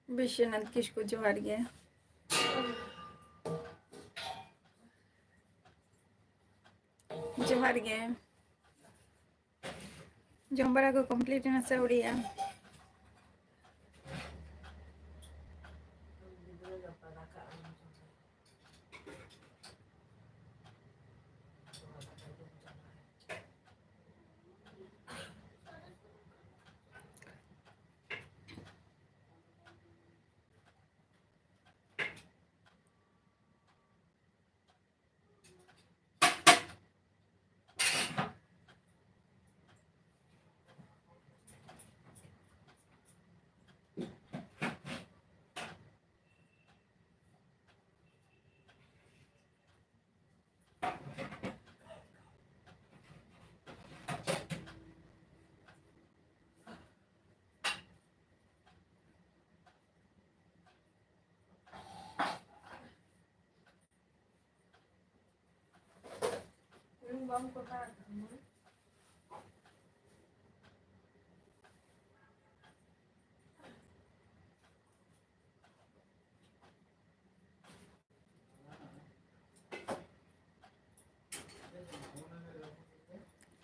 विश्वनाथ किसको जोहार गया जोहार गया जम्बरा को कंप्लीट ना सौड़िया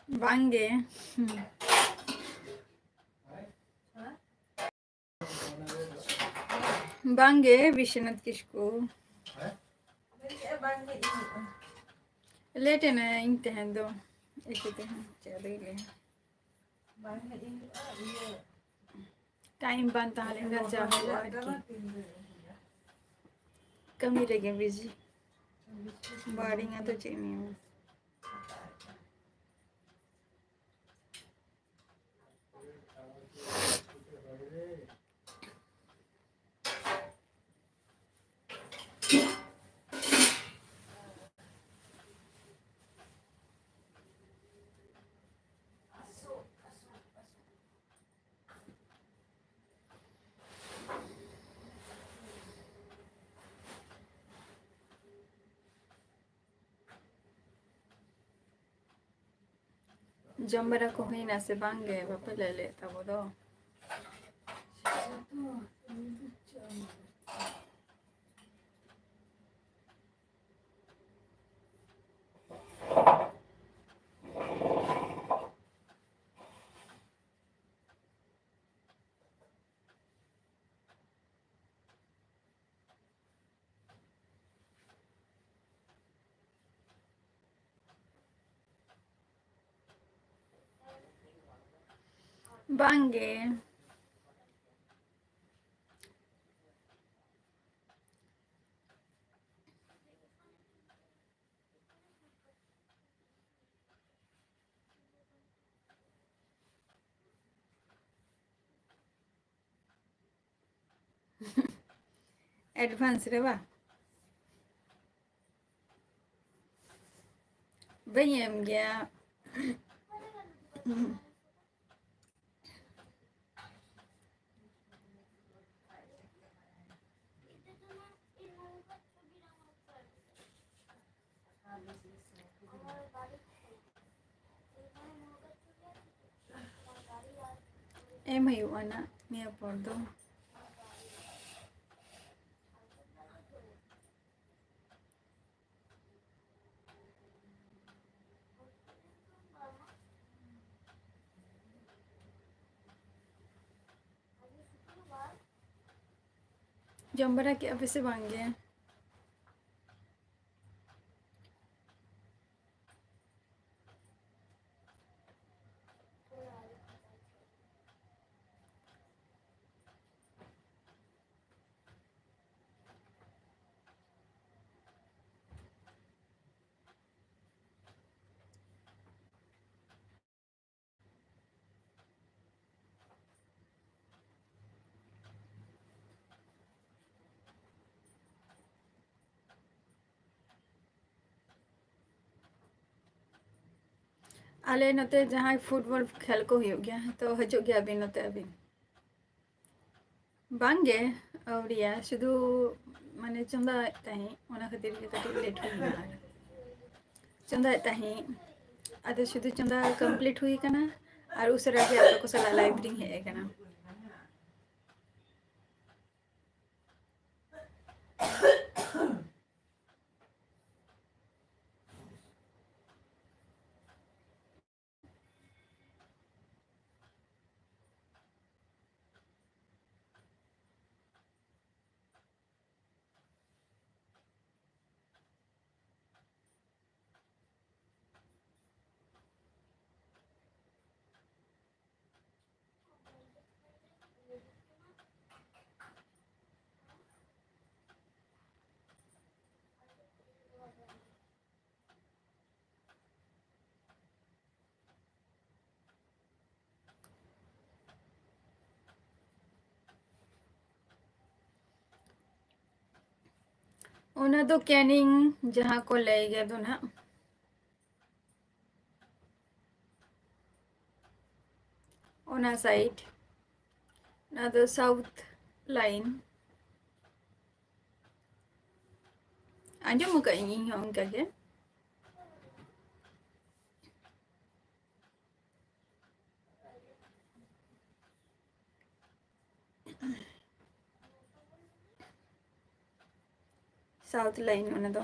बांगे बांगे विश्वनाथ किसको लेटे ना इंते हैं दो एक हैं चले गए टाइम बनता है लेकिन चाहे कमी रह गए बिजी बारिंगा तो चाहिए जम्बरा को ही ना से बांगे पापा ले लेता वो दो बांगे एडवांस रे बा भाई हम गया em hiểu anh ạ nghe bọn tôi जम्बरा के अब से भांग गया आले नते जहाँ फुटबॉल खेल को हुई गया तो हजू गया अभी नते अभी बांगे औरिया शुद्ध माने चंदा तही ओना खातिर के कटी लेट हुई ना चंदा तही आदे शुद्ध चंदा कंप्लीट हुई कना और उसरा के आप को सला लाइब्रेरी है कना ओना तो कैनिंग जहाँ को ले गया तो ना ओना साइड ना तो साउथ लाइन आजम कहीं हम क्या के साउथ लाइन ओना तो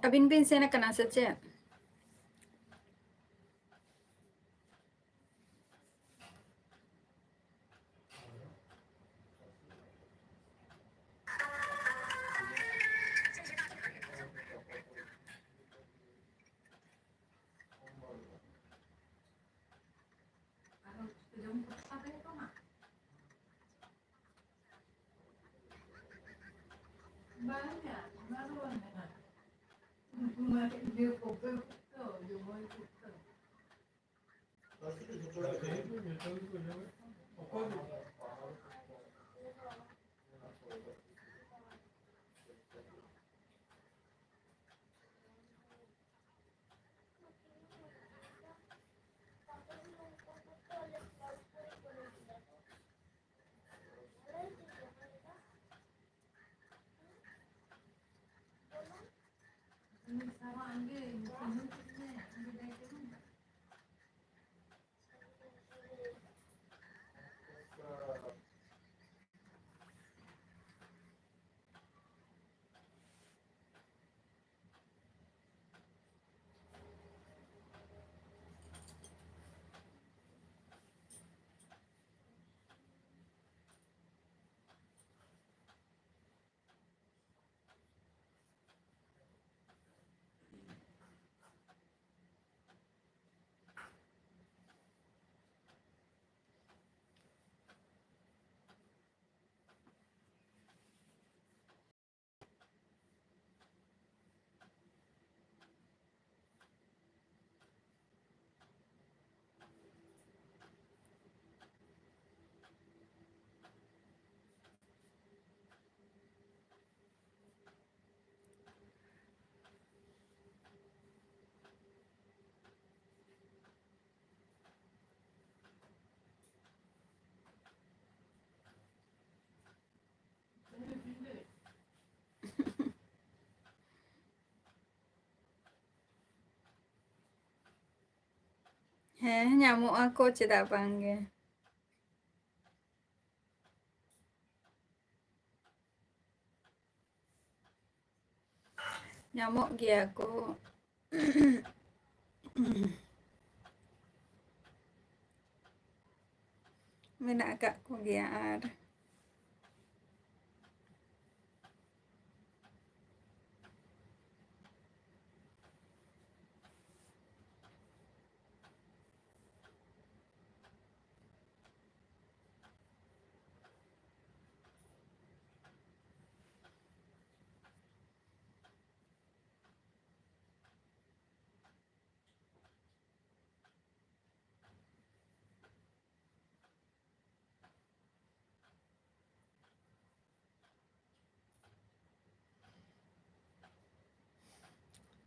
अबिन बिन से ना कना सचे है nyamuk ako cedak bangge nyamuk gi aku ᱢᱮᱱᱟᱜ ᱟᱠᱟᱫ ᱠᱚᱜᱮᱭᱟ ᱟᱨ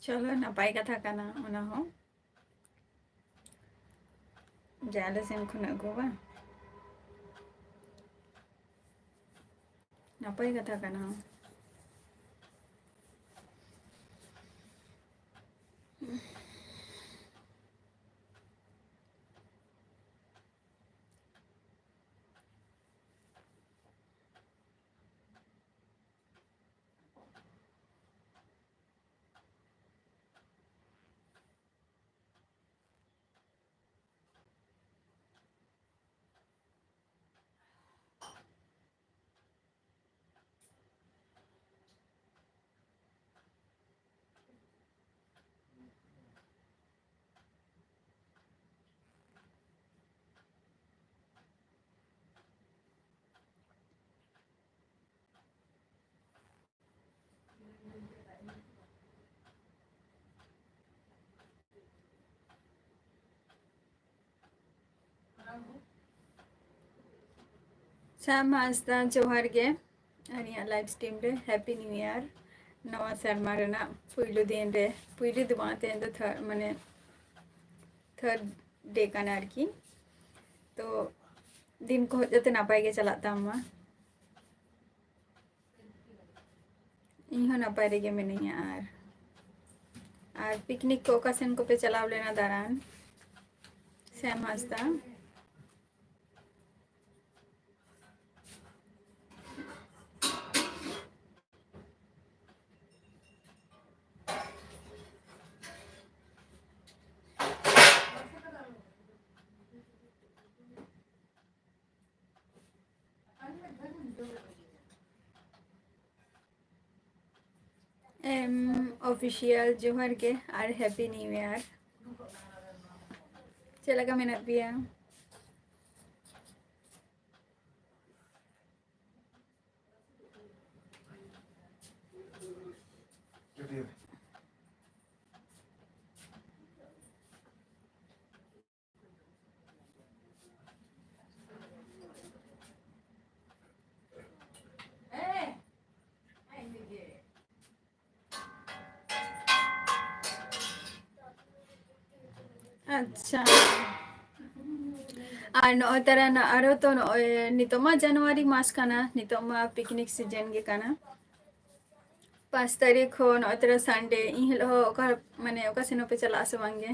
चलो नपाय कथा काना ओना हो जाले सेन खुना को बा नपाय कथा काना शाम हासदा जोहार गे आनिया लाइव स्ट्रीम रे हैप्पी न्यू ईयर नवा शर्मा रेना पुइलो दिन रे पुइलो दो बाते तो थर्ड माने थर्ड डे काना आरकी तो दिन को जते नापाय गे चला तामा इहो नापाय रे गे मेनिया आर पिकनिक को ओकासेन को पे चलाव लेना दारान शाम हासदा ऑफिशियल जोहार के और हैप्पी न्यू ईयर चला का मेना पिया अच्छा और नॉ तरह ना आरो तो नितोमा जनवरी मास काना नितोमा पिकनिक सीजन गे काना 5 तारीख हो नॉ तरह संडे इन हो ओका माने ओका सेनो पे चला से वांगे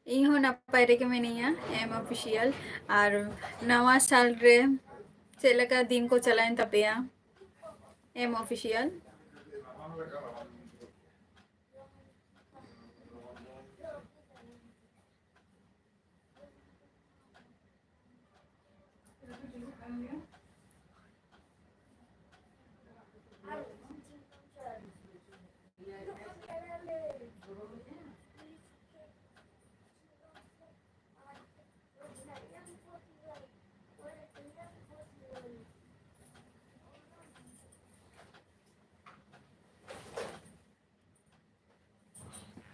इन हो नपाय रे के मेनिया एम ऑफिशियल और नवा साल रे चेलका दिन को चलाइन तपेया एम ऑफिशियल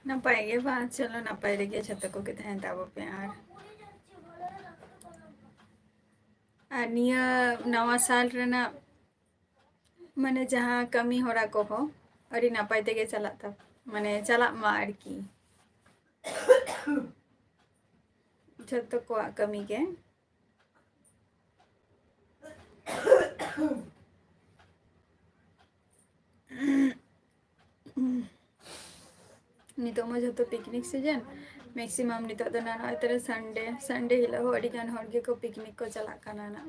नपाय गे बा चलो नपाय रे गे छत को के तहन ताबो पे और निया नवा साल रेना माने जहाँ कमी होरा को हो अरी नपाय तेगे चला था माने चला मा आरकी छत को कमी के नितो में जो पिकनिक सीजन मैक्सिमम नितो तो ना तेरे संडे संडे हिला हो अड़ी गान हरगे को पिकनिक को चला काना ना